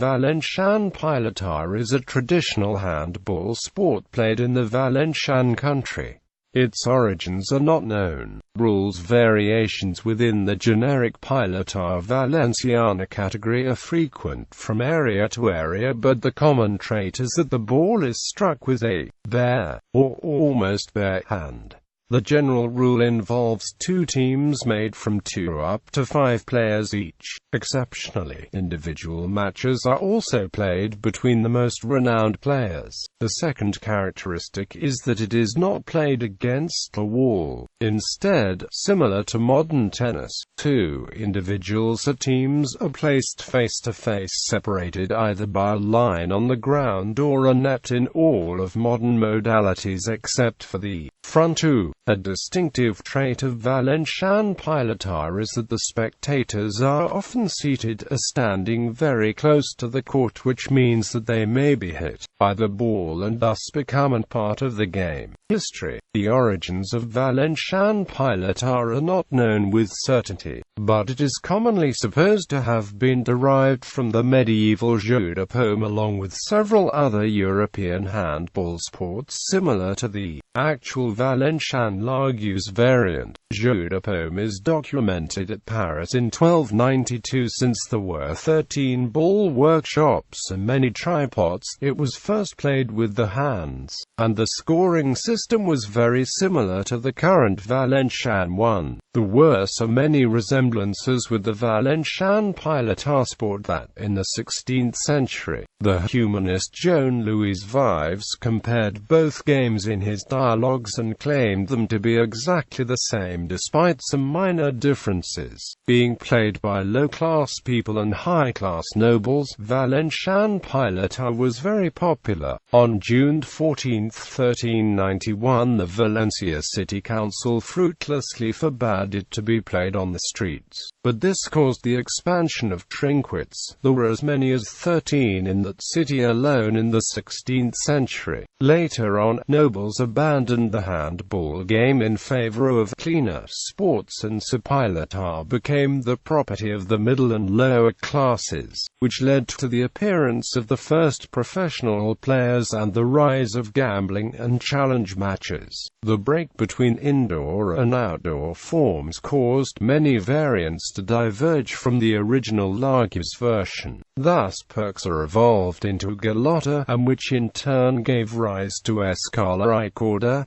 Valencian Pilota is a traditional handball sport played in the Valencian country. Its origins are not known. Rules variations within the generic Pilota Valenciana category are frequent from area to area, but the common trait is that the ball is struck with a bare, or almost bare hand. The general rule involves two teams made from 2 up to 5 players each. Exceptionally, individual matches are also played between the most renowned players. The second characteristic is that it is not played against the wall. Instead, similar to modern tennis, 2 individuals or teams are placed face-to-face, separated either by a line on the ground or a net in all of modern modalities except for the front 2. A distinctive trait of Valencian Pilota is that the spectators are often seated or standing very close to the court, which means that they may be hit by the ball and thus become a part of the game. History. The origins of Valencian Pilota are not known with certainty, but it is commonly supposed to have been derived from the medieval jeu de paume along with several other European handball sports similar to the actual Valencian Largues variant. Jeu de paume is documented at Paris in 1292. Since there were 13 ball workshops and many tripods, it was first played with the hands, and the scoring system was very similar to the current Valencian one. There were so many resemblances with the Valencian Pilota sport that, in the 16th century, the humanist Jean-Louis Vives compared both games in his dialogues and claimed them to be exactly the same despite some minor differences. Being played by low-class people and high-class nobles, Valencian Pilota was very popular. On June 14, 1391, the Valencia City Council fruitlessly forbade it to be played on the streets, but this caused the expansion of trinquets. There were as many as 13 in that city alone in the 16th century. Later on, nobles abandoned the handball game in favor of cleaner sports, and Pilota became the property of the middle and lower classes, which led to the appearance of the first professional players and the rise of gambling and challenge matches. The break between indoor and outdoor forms caused many variants to diverge from the original Largues version. Thus Perxa evolved into Pilota, and which in turn gave rise to Escala,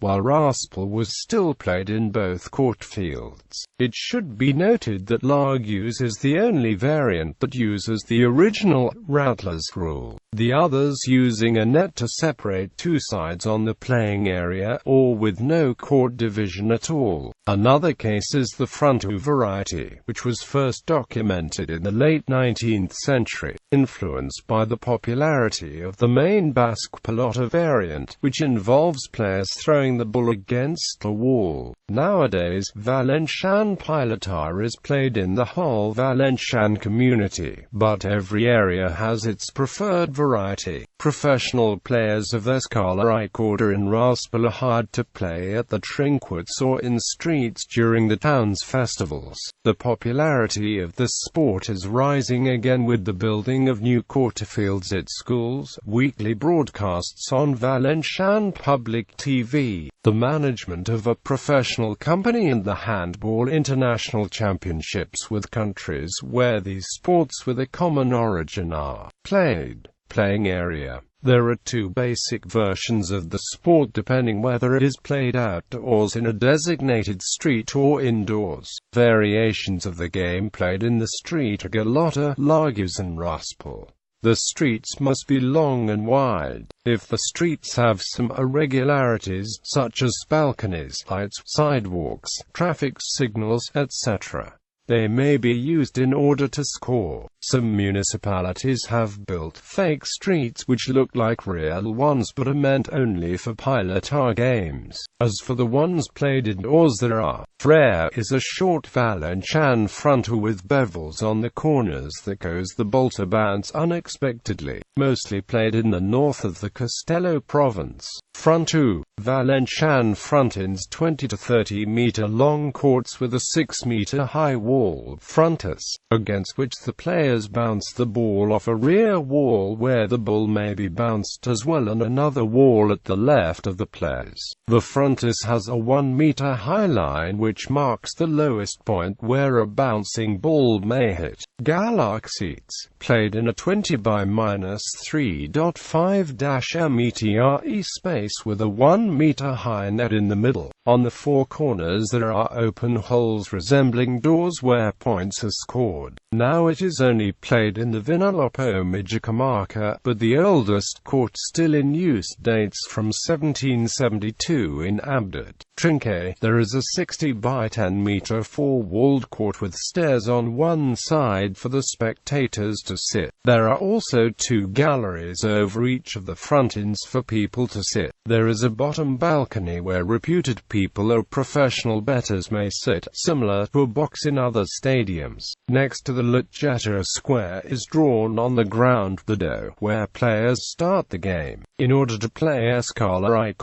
while Raspel was still played in both court fields. It should be noted that Largues is the only variant that uses the original Routlers rule, the others using a net to separate two sides on the playing area, or with no court division at all. Another case is the frontal variety, which was first documented in the late 19th century, influenced by the popularity of the main Basque Pilota variant, which involves players throwing the ball against the wall. Nowadays, Valencian Pilota is played in the whole Valencian community, but every area has its preferred variety. Professional players of Escala and Raspel are hired to play at the trinquets or in streets during the town's festivals. The popularity of this sport is rising again with the building of new quarterfields at schools, weekly broadcasts on Valencian public TV, the management of a professional company, and the handball international championships with countries where these sports with a common origin are played. Playing area. There are 2 basic versions of the sport depending whether it is played outdoors in a designated street or indoors. Variations of the game played in the street are Pilota, Largues and Raspel. The streets must be long and wide. If the streets have some irregularities, such as balconies, lights, sidewalks, traffic signals, etc., they may be used in order to score. Some municipalities have built fake streets which look like real ones but are meant only for Pilota games. As for the ones played indoors, there are. Frere is a short Valencian frontal with bevels on the corners that goes the ball to bounce unexpectedly. mostly played in the north of the Castello province. Front 2. Valencian frontins 20 to 30 meter long courts with a 6 meter high wall frontis, against which the players bounce the ball off a rear wall where the ball may be bounced as well, and another wall at the left of the players. The frontis has a 1 meter high line which marks the lowest point where a bouncing ball may hit. Galaxies, played in a 20 by -3.5 metre space with a 1 meter high net in the middle. On the 4 corners there are open holes resembling doors where points are scored. Now it is only played in the Vinaloppo Mijicamarca, but the oldest court still in use dates from 1772 in Abdot. Trinque. There is a 60 by 10 meter four-walled court with stairs on one side for the spectators to sit. There are also 2 galleries over each of the frontins for people to sit. There is a bottom balcony where reputed people or professional bettors may sit, similar to a box in other stadiums. Next to the Logetta, a square is drawn on the ground, the do, where players start the game. In order to play Escala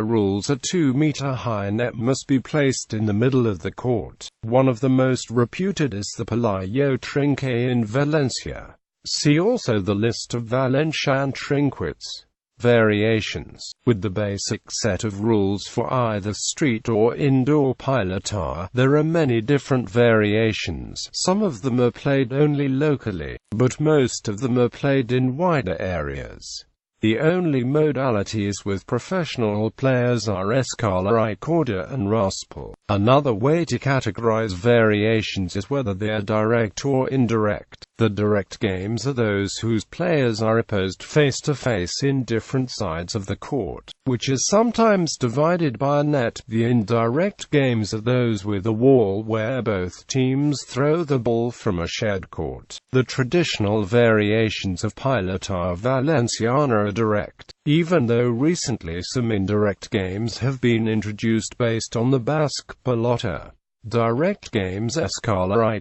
rules, a 2 meter high net must be placed in the middle of the court. One of the most reputed is the Pilota Trinque in Valencia. See also the list of Valencian Country.Its variations, with the basic set of rules for either street or indoor pilota. There are many different variations. Some of them are played only locally, but most of them are played in wider areas. The only modalities with professional players are Escala and Raspal. Another way to categorize variations is whether they are direct or indirect. The direct games are those whose players are opposed face-to-face in different sides of the court, which is sometimes divided by a net. The indirect games are those with a wall where both teams throw the ball from a shared court. The traditional variations of Pilota Valenciana are direct, even though recently some indirect games have been introduced based on the Basque Pilota. Direct games Escala,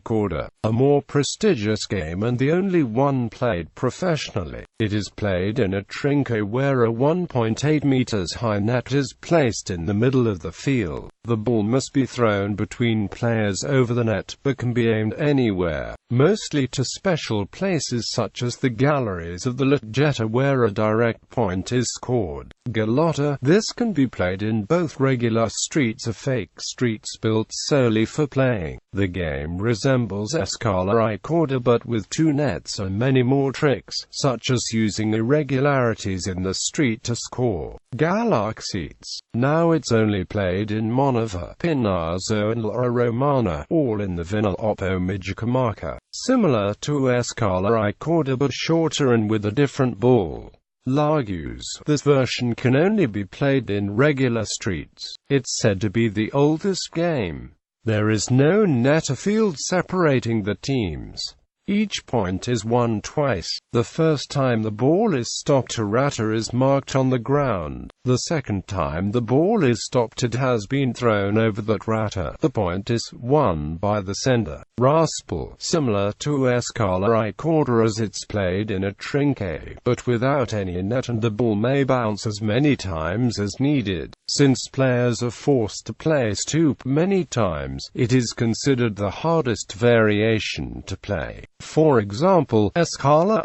a more prestigious game and the only one played professionally. It is played in a trinque where a 1.8 meters high net is placed in the middle of the field. The ball must be thrown between players over the net, but can be aimed anywhere, mostly to special places such as the galleries of the Logetta where a direct point is scored. Galota. This can be played in both regular streets or fake streets built solely for playing. The game resembles Escala but with 2 nets and many more tricks, such as using irregularities in the street to score. Galaxies. Now it's only played in Monova, Pinazzo and La Romana, all in the Vinaloppo Mijicamarca. Similar to Escala but shorter and with a different ball. Largus. This version can only be played in regular streets. It's said to be the oldest game. There is no net or field separating the teams. Each point is won twice. The first time the ball is stopped, a rata is marked on the ground. The second time the ball is stopped, it has been thrown over that rata. The point is won by the sender. Raspal. Similar to Escala as it's played in a trinque, but without any net, and the ball may bounce as many times as needed. Since players are forced to place too many times, it is considered the hardest variation to play. For example, Escala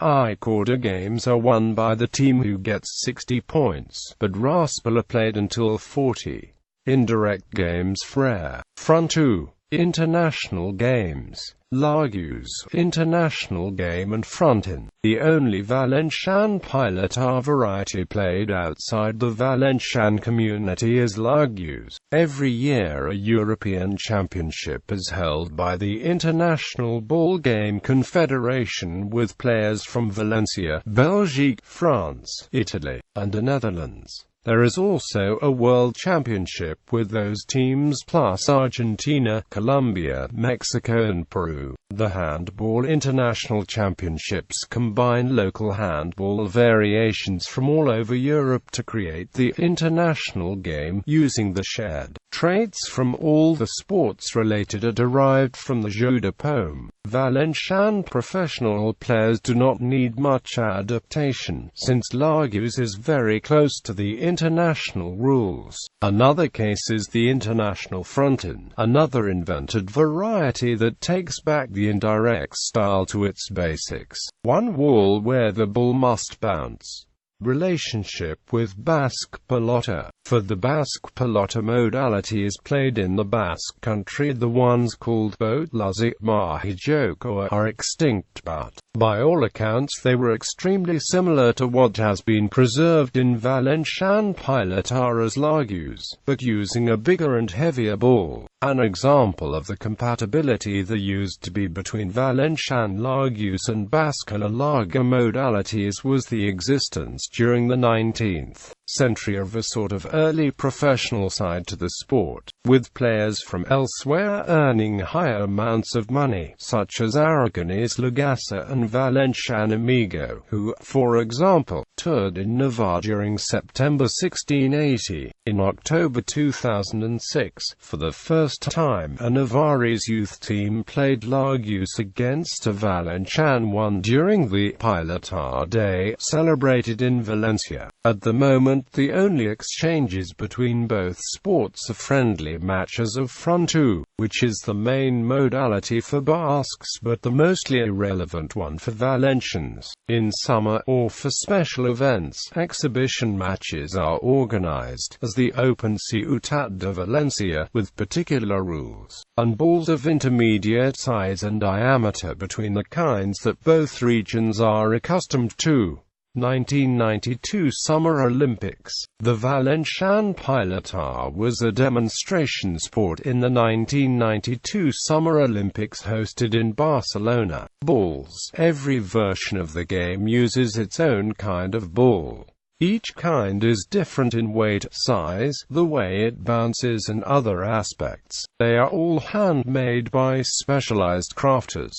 games are won by the team who gets 60 points, but Raspal are played until 40. Indirect games Frere. Front 2. International games. Largus. International game and frontin. The only Valencian Pilota variety played outside the Valencian community is Largus. Every year a European Championship is held by the International Ball Game Confederation with players from Valencia, Belgique, France, Italy, and the Netherlands. There is also a World Championship with those teams plus Argentina, Colombia, Mexico and Peru. The Handball International Championships combine local handball variations from all over Europe to create the international game, using the shared traits from all the sports related are derived from the jeu de paume. Valencian professional players do not need much adaptation, since l'Argus is very close to the international rules. Another case is the international frontin, another invented variety that takes back the indirect style to its basics. One wall where the ball must bounce. Relationship with Basque Pilota. For the Basque Pilota modality is played in the Basque country. The ones called Botlazik Mahijoko are extinct, but by all accounts they were extremely similar to what has been preserved in Valencian Pilota as l'Argus, but using a bigger and heavier ball. An example of the compatibility there used to be between Valencian l'Argus and Basque larga modalities was the existence during the 19th century of a sort of early professional side to the sport, with players from elsewhere earning higher amounts of money, such as Aragonese Lagasa and Valencian Amigo, who, for example, toured in Navarre during September 1680. In October 2006, for the first time, a Navarrese youth team played l'Argus against a Valencian one during the Pilota Day, celebrated in Valencia. At the moment, the only exchanges between both sports are friendly matches of frontu, which is the main modality for Basques but the mostly irrelevant one for Valencians. In summer, or for special events, exhibition matches are organized, as the Open Ciutat de Valencia, with particular rules, and balls of intermediate size and diameter between the kinds that both regions are accustomed to. 1992 Summer Olympics. The Valencian Pilota was a demonstration sport in the 1992 Summer Olympics hosted in Barcelona. Balls. Every version of the game uses its own kind of ball. Each kind is different in weight, size, the way it bounces and other aspects. They are all handmade by specialized crafters.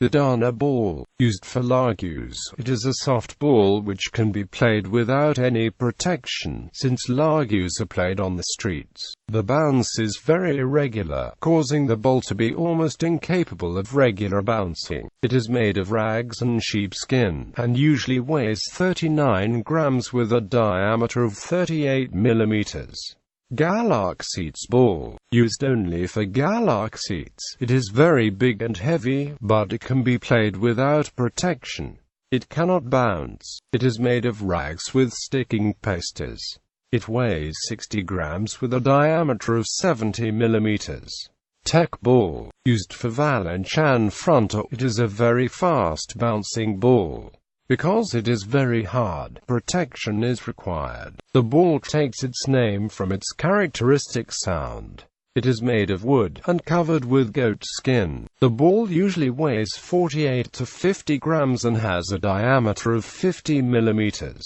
The Dana ball, used for l'Argus. It is a soft ball which can be played without any protection, since l'Argus are played on the streets. The bounce is very irregular, causing the ball to be almost incapable of regular bouncing. It is made of rags and sheepskin, and usually weighs 39 grams with a diameter of 38 millimeters. Galaxites ball, used only for Galaxites. It is very big and heavy, but it can be played without protection. It cannot bounce. It is made of rags with sticking pastes. It weighs 60 grams with a diameter of 70 millimeters. Tech ball, used for Valencian fronto. It is a very fast bouncing ball. Because it is very hard, protection is required. The ball takes its name from its characteristic sound. It is made of wood, and covered with goat skin. The ball usually weighs 48 to 50 grams and has a diameter of 50 millimeters.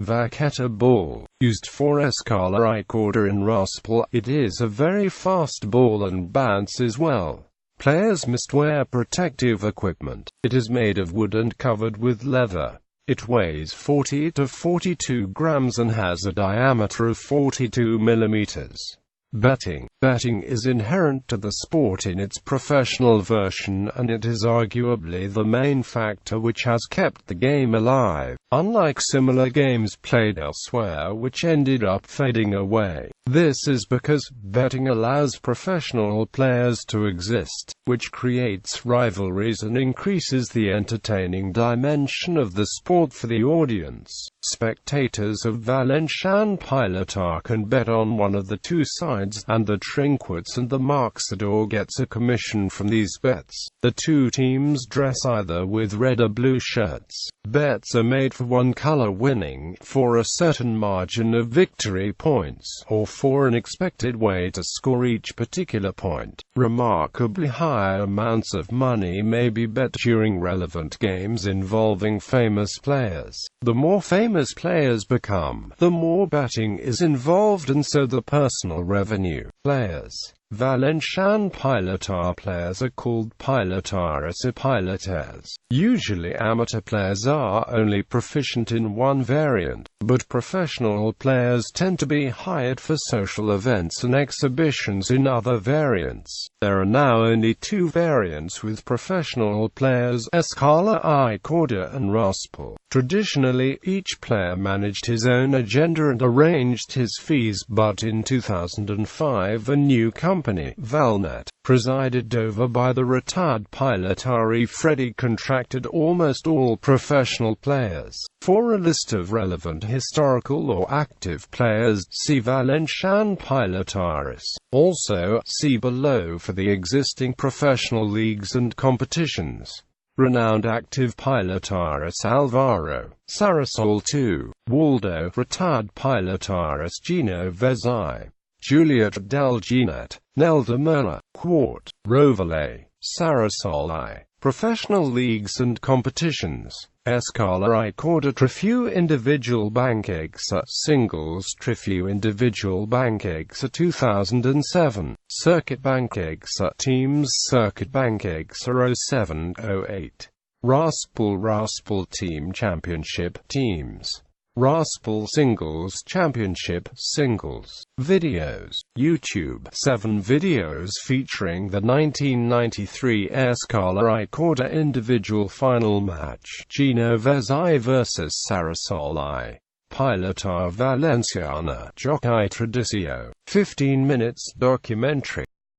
Vaqueta ball, used for Escala order in Raspal. It is a very fast ball and bounces well. Players must wear protective equipment. It is made of wood and covered with leather. It weighs 40 to 42 grams and has a diameter of 42 millimeters. Betting. Betting is inherent to the sport in its professional version, and it is arguably the main factor which has kept the game alive, unlike similar games played elsewhere which ended up fading away. This is because betting allows professional players to exist, which creates rivalries and increases the entertaining dimension of the sport for the audience. Spectators of Valencian Pilota can bet on one of the two sides, and the trinquets and the marcador gets a commission from these bets. The two teams dress either with red or blue shirts. Bets are made for one color winning, for a certain margin of victory points, or for an expected way to score each particular point. Remarkably high amounts of money may be bet during relevant games involving famous players. The more famous players become, the more betting is involved, and so the personal revenue. Players Valencian Pilota players are called pilotaris or pilotes. Usually amateur players are only proficient in one variant, but professional players tend to be hired for social events and exhibitions in other variants. There are now only two variants with professional players, Escala I Corda and Raspal. Traditionally, each player managed his own agenda and arranged his fees, but in 2005 a new company, Valnet, presided over by the retired Pilotari Freddy, contracted almost all professional players. For a list of relevant historical or active players, see Valencian Pilotaris. Also, see below for the existing professional leagues and competitions. Renowned active pilotaris Alvaro, Sarasol II, Waldo, retired pilotaris Gino Vezai, Juliet Dalginet, Nelda Merla, Quart, Rovale, Sarasol I. Professional leagues and competitions. Escala I Corda Trofeu Individual Banquexa Singles Trofeu Individual Banquexa 2007 Circuit Banquexa Teams Circuit Banquexa 07-08 Raspal Team Championship Teams Raspal Singles Championship Singles Videos YouTube 7 videos featuring the 1993 Escala I Corda individual final match, Gino Vezai vs Sarasol I. Pilota Valenciana Jockey Tradicio 15 minutes documentary.